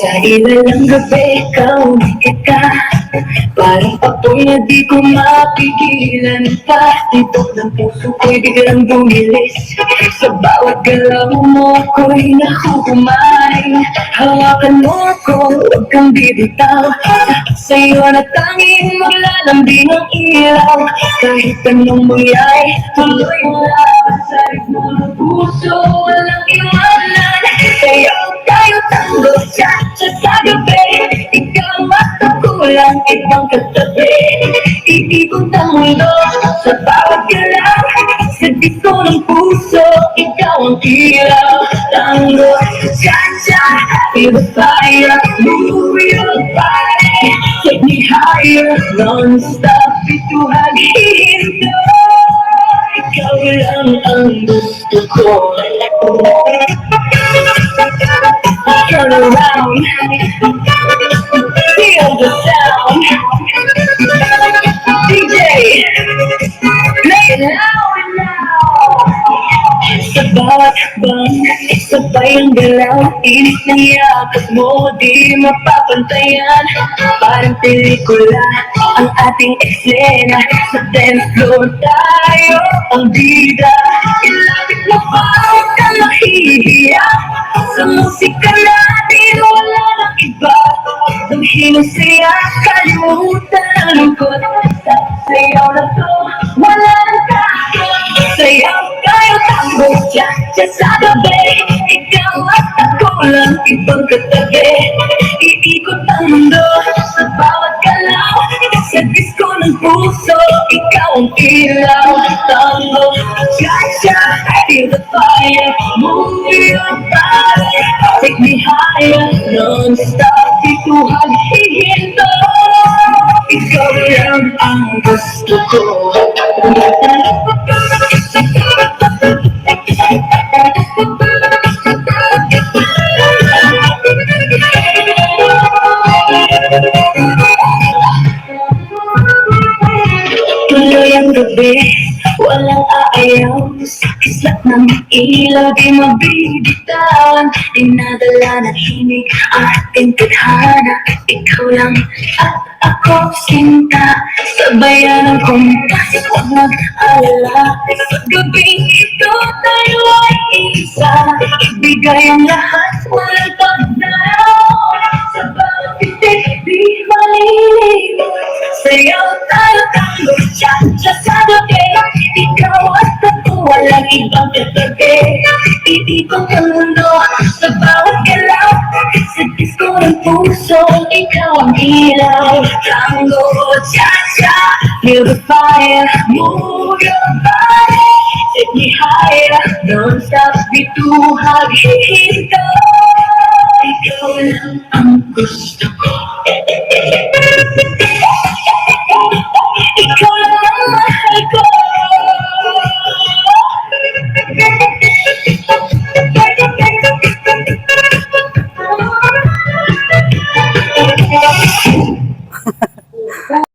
Sa ilalang gabi, kaumikit ka. Parang apoy na di ko mapigilan pa. Tibok ng puso ko'y biglang bumilis. Sa bawat galaw mo ako'y nakukumay. Hawakan mo ako, huwag kang bibitaw. Sa'yo na tanging maglalambing ang ilaw. Kahit anong mangyay, tuloy mo laban sa ritmo ng puso. Walang iwanan, sa'yo tayo tango. Sa gabi, ikaw at ako lang ibang katabi. Iikot ang mundo sa bawat galaw. Sa disko ng puso, ikaw ang ilaw. Tango, cha-cha, feel the fire. Move your body, take me higher. Non-stop, ito haghihinto. Ikaw lang ang gusto ko. Turn around, feel the sound. DJ, play it loud and loud. Sa bawat bang, sabay ang galaw. Init ng yakap mo, di mapapantayan. Parang pelikula ang ating eksena. Sa dance floor tayo ang bida. Ilapit mo pa, huwag kang mahihiya. Sa musika natin, wala nang iba. Ang hinusaya, kalimutan ang lungkot. Sayaw na to, wala nang takot. Sayaw tayo tango, cha-cha sa gabi. Ikaw at ako lang ibang katabi. Iikot ang mundo sa bawat galaw. Sa disko ng puso, ikaw ang ilaw. Tango, cha-cha, feel the fire. Move your body, take me higher. Non-stop, ito haghihinto. Ikaw lang ang gusto ko. Tuloy ang gabi, walang aayaw. Sa kislat ng ilaw, di mabibitawan. Dinadala ng himig ang ating tadhana. Ikaw lang at ako sinta. Sabayan ng kumpas, huwag mag-alala. Sa gabing ito tayo ay isa. Ibigay ang lahat, walang pagdalaw. Sa bawat titik, di malilimutan. Sayaw tayo tango, cha-cha sa gabi. Ikaw at ako, walang ibang katabi. Iikot ang mundo sa bawat galaw. Sa disko ng puso, ikaw ang ilaw. Tango, cha-cha, feel the fire. Move your body, take me higher. Non-stop, dito haghihinto. Ikaw lang ang gusto ko. Ikaw lang ang mahal ko.